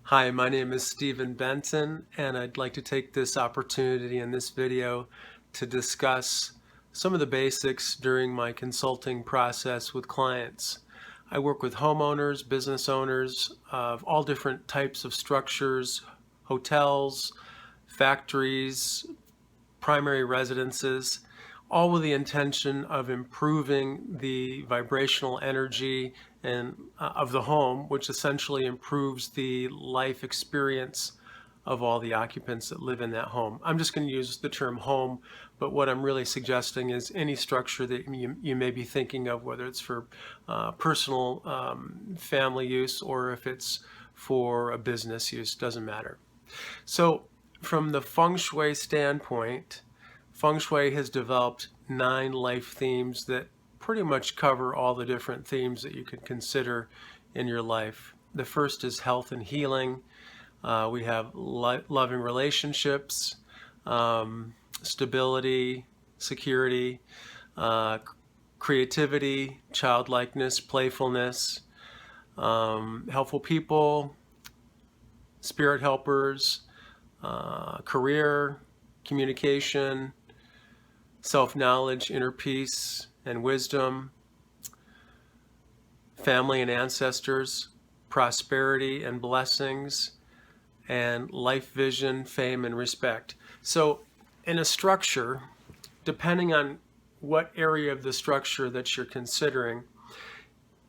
Hi, my name is Stephen Benton, and I'd like to take this opportunity in this video to discuss some of the basics during my consulting process with clients. I work with homeowners, business owners of all different types of structures, hotels, factories, primary residences, all with the intention of improving the vibrational energy of the home, which essentially improves the life experience of all the occupants that live in that home. I'm just going to use the term home, but what I'm really suggesting is any structure that you may be thinking of, whether it's for personal family use or if it's for a business use, doesn't matter. So from the Feng Shui standpoint, Feng Shui has developed 9 life themes that pretty much cover all the different themes that you could consider in your life. The first is health and healing. We have loving relationships, stability, security, creativity, childlikeness, playfulness, helpful people, spirit helpers, career, communication, self-knowledge, inner peace and wisdom, family and ancestors, prosperity and blessings, and life vision, fame, and respect. So in a structure, depending on what area of the structure that you're considering,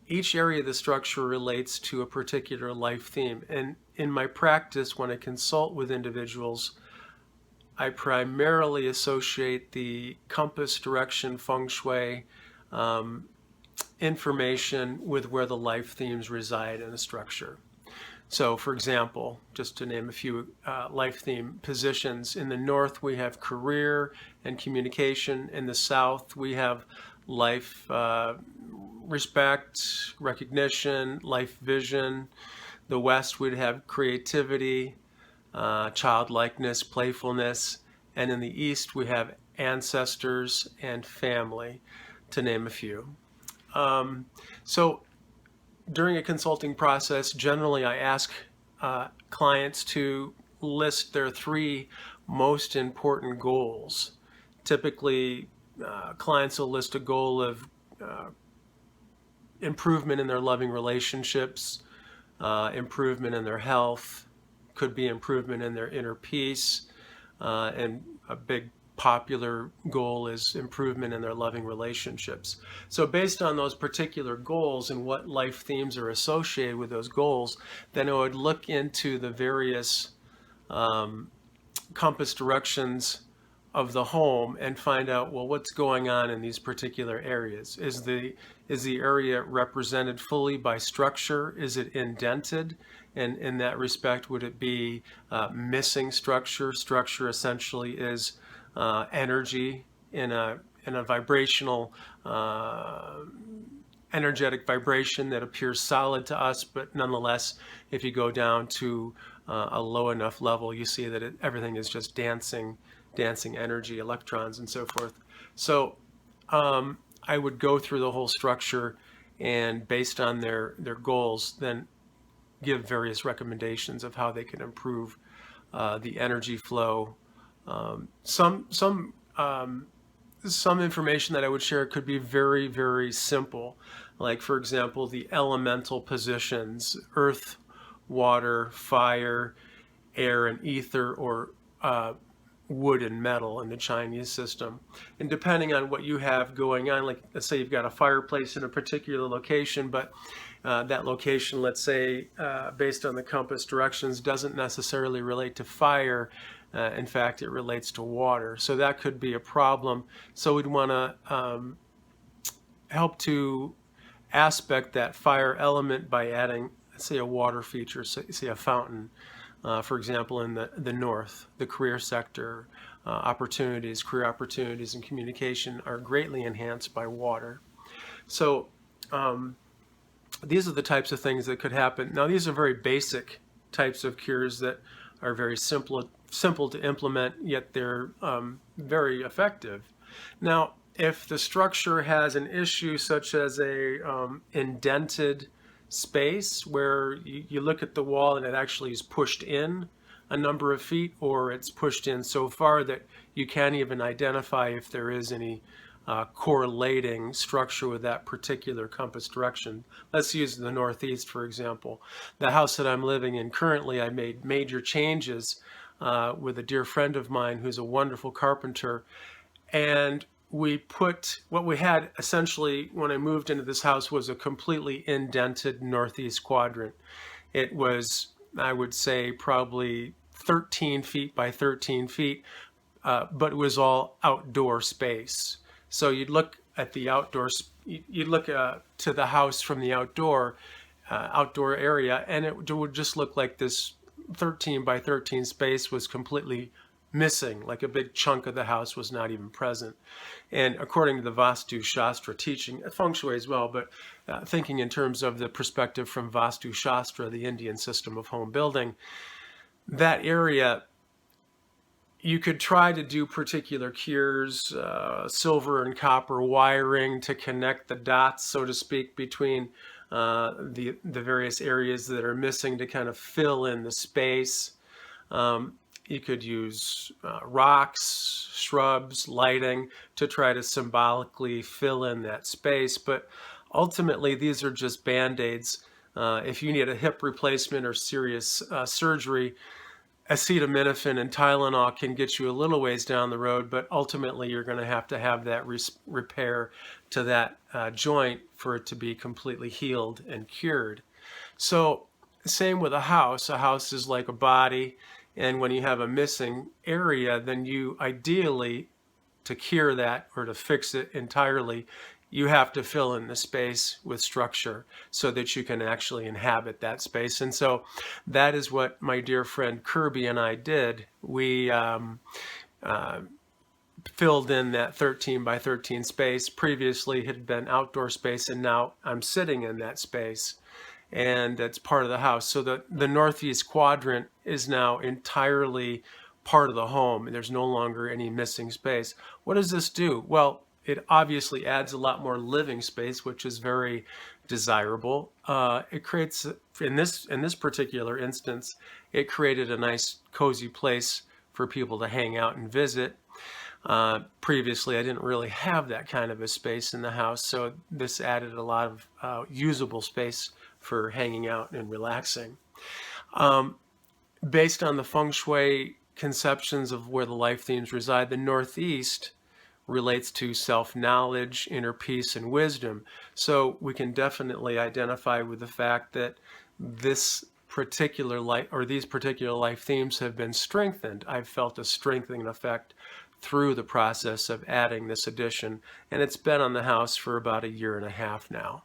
each area of the structure relates to a particular life theme. And in my practice, when I consult with individuals, I primarily associate the compass direction feng shui information with where the life themes reside in a structure. So, for example, just to name a few life theme positions, in the north we have career and communication. In the south we have life, respect, recognition, life vision. The west would have creativity, childlikeness, playfulness. And in the east we have ancestors and family, to name a few. So during a consulting process, generally I ask clients to list their 3 most important goals. Typically, clients will list a goal of improvement in their loving relationships, improvement in their health, could be improvement in their inner peace, and a big popular goal is improvement in their loving relationships. So based on those particular goals and what life themes are associated with those goals, then I would look into the various compass directions of the home and find out, well, what's going on in these particular areas. Is the area represented fully by structure? Is it indented? And in that respect, would it be missing structure? Structure essentially is energy in a vibrational, energetic vibration that appears solid to us, but nonetheless, if you go down to a low enough level, you see that everything is just dancing energy, electrons, and so forth. So I would go through the whole structure, and based on their goals, then give various recommendations of how they can improve the energy flow. Some information that I would share could be very, very simple. Like, for example, the elemental positions: earth, water, fire, air, and ether, or wood and metal in the Chinese system. And depending on what you have going on, like let's say you've got a fireplace in a particular location, but that location, let's say, based on the compass directions, doesn't necessarily relate to fire. In fact, it relates to water. So that could be a problem. So we'd want to help to aspect that fire element by adding, let's say, a water feature, say a fountain. For example, in the north, the career sector, career opportunities and communication are greatly enhanced by water. So these are the types of things that could happen. Now, these are very basic types of cures that are very simple to implement, yet they're very effective. Now, if the structure has an issue such as a indented space where you look at the wall and it actually is pushed in a number of feet, or it's pushed in so far that you can't even identify if there is any correlating structure with that particular compass direction. Let's use the northeast, for example. The house that I'm living in currently, I made major changes with a dear friend of mine who's a wonderful carpenter. And we put what we had essentially when I moved into this house was a completely indented northeast quadrant. It was, I would say, probably 13 feet by 13 feet, but it was all outdoor space. So you'd look at the outdoors, you'd look to the house from the outdoor area, and it would just look like this 13 by 13 space was completely missing, like a big chunk of the house was not even present. And according to the Vastu Shastra teaching, Feng Shui as well, but thinking in terms of the perspective from Vastu Shastra, the Indian system of home building, that area, you could try to do particular cures, silver and copper wiring to connect the dots, so to speak, between the various areas that are missing to kind of fill in the space. You could use rocks, shrubs, lighting to try to symbolically fill in that space. But ultimately, these are just Band-Aids. If you need a hip replacement or serious surgery, acetaminophen and Tylenol can get you a little ways down the road, but ultimately you're going to have that repair to that joint for it to be completely healed and cured. So same with a house. A house is like a body, and when you have a missing area, then you ideally, to cure that or to fix it entirely, you have to fill in the space with structure so that you can actually inhabit that space. And so that is what my dear friend Kirby and I did. We filled in that 13 by 13 space. Previously it had been outdoor space, and now I'm sitting in that space, and that's part of the house. So the northeast quadrant is now entirely part of the home, and there's no longer any missing space. What does this do? Well, it obviously adds a lot more living space, which is very desirable. It creates, in this particular instance, it created a nice cozy place for people to hang out and visit. Previously, I didn't really have that kind of a space in the house, so this added a lot of usable space for hanging out and relaxing. Based on the Feng Shui conceptions of where the life themes reside, the Northeast relates to self-knowledge, inner peace, and wisdom. So we can definitely identify with the fact that this particular life, or these particular life themes, have been strengthened. I've felt a strengthening effect through the process of adding this addition, and it's been on the house for about 1.5 years now.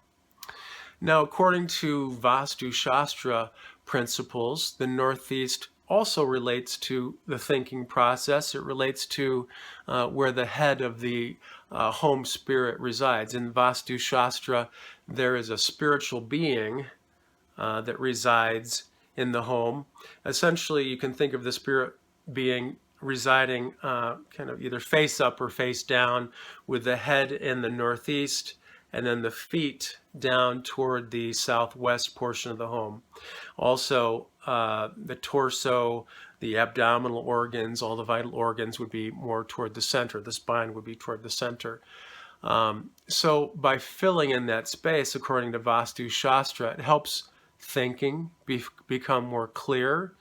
Now, according to Vastu Shastra principles, the Northeast also relates to the thinking process. It relates to where the head of the home spirit resides. In Vastu Shastra, there is a spiritual being that resides in the home. Essentially, you can think of the spirit being residing kind of either face up or face down, with the head in the northeast and then the feet down toward the southwest portion of the home. Also, the torso, the abdominal organs, all the vital organs would be more toward the center. The spine would be toward the center. So by filling in that space, according to Vastu Shastra, it helps thinking become more clear.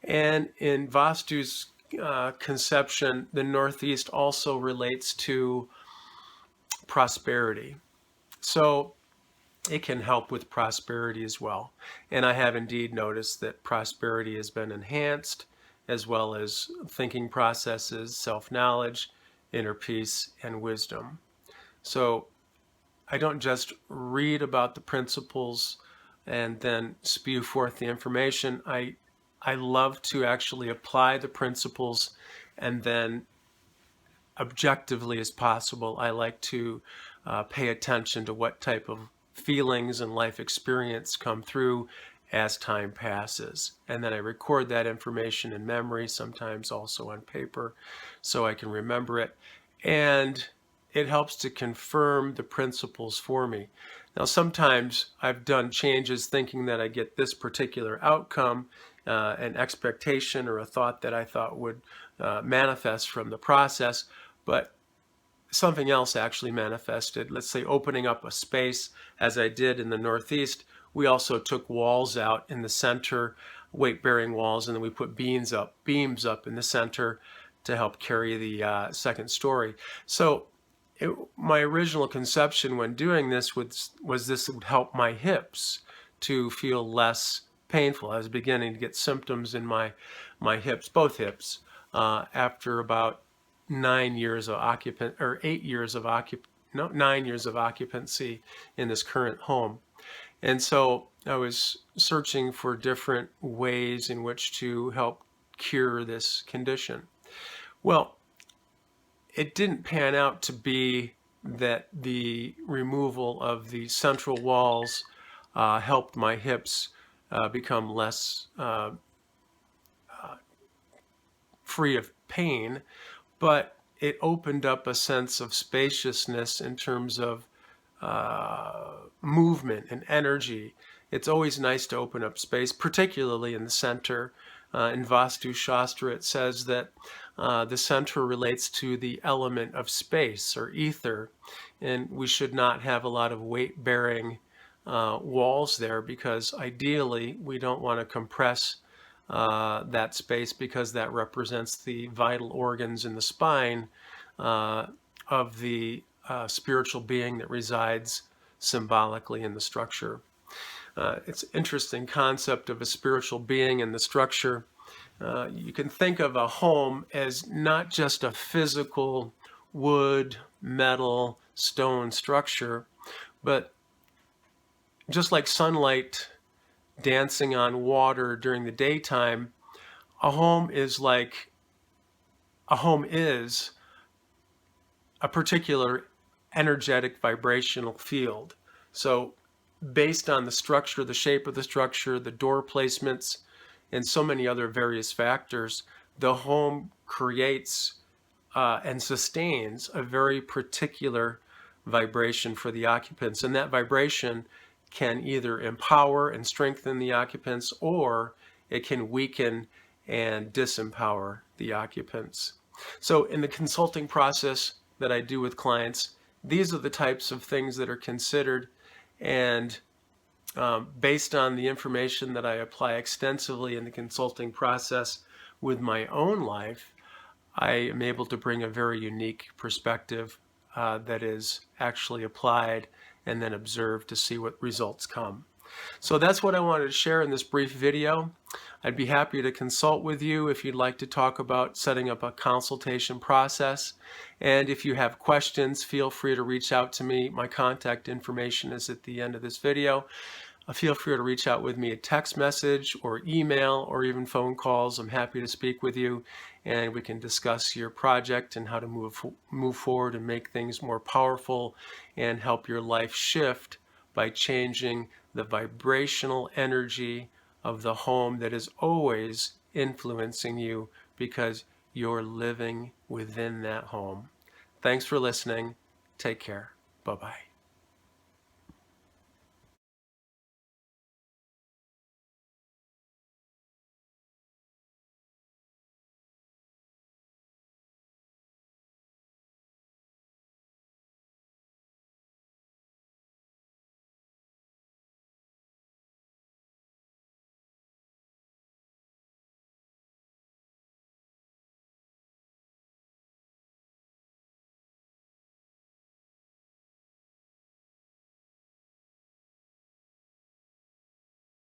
And in Vastu's conception, the Northeast also relates to prosperity. So it can help with prosperity as well. And I have indeed noticed that prosperity has been enhanced, as well as thinking processes, self-knowledge, inner peace, and wisdom. So I don't just read about the principles and then spew forth the information. I love to actually apply the principles, and then objectively as possible, I like to pay attention to what type of feelings and life experience come through as time passes. And then I record that information in memory, sometimes also on paper, so I can remember it. And it helps to confirm the principles for me. Now, sometimes I've done changes thinking that I get this particular outcome, an expectation or a thought that I thought would manifest from the process, but something else actually manifested. Let's say opening up a space, as I did in the Northeast. We also took walls out in the center, weight-bearing walls, and then we put beams up in the center to help carry the second story. So my original conception when doing this was this would help my hips to feel less painful. I was beginning to get symptoms in my hips, both hips, after about 9 years of occupancy in this current home. And so I was searching for different ways in which to help cure this condition. Well, it didn't pan out to be that the removal of the central walls helped my hips become less free of pain, but it opened up a sense of spaciousness in terms of movement and energy. It's always nice to open up space, particularly in the center. In Vastu Shastra, it says that the center relates to the element of space or ether, and we should not have a lot of weight-bearing walls there, because ideally we don't want to compress that space, because that represents the vital organs in the spine of the spiritual being that resides symbolically in the structure. It's an interesting concept of a spiritual being in the structure. You can think of a home as not just a physical wood, metal, stone structure, but just like sunlight dancing on water during the daytime, a home is a particular energetic vibrational field. So based on the structure, the shape of the structure, the door placements, and so many other various factors, the home creates and sustains a very particular vibration for the occupants. And that vibration can either empower and strengthen the occupants, or it can weaken and disempower the occupants. So in the consulting process that I do with clients, these are the types of things that are considered, and based on the information that I apply extensively in the consulting process with my own life, I am able to bring a very unique perspective that is actually applied and then observed to see what results come. So that's what I wanted to share in this brief video. I'd be happy to consult with you if you'd like to talk about setting up a consultation process. And if you have questions, feel free to reach out to me. My contact information is at the end of this video. Feel free to reach out with me a text message or email or even phone calls. I'm happy to speak with you, and we can discuss your project and how to move forward and make things more powerful and help your life shift by changing the vibrational energy of the home that is always influencing you, because you're living within that home. Thanks for listening. Take care. Bye-bye.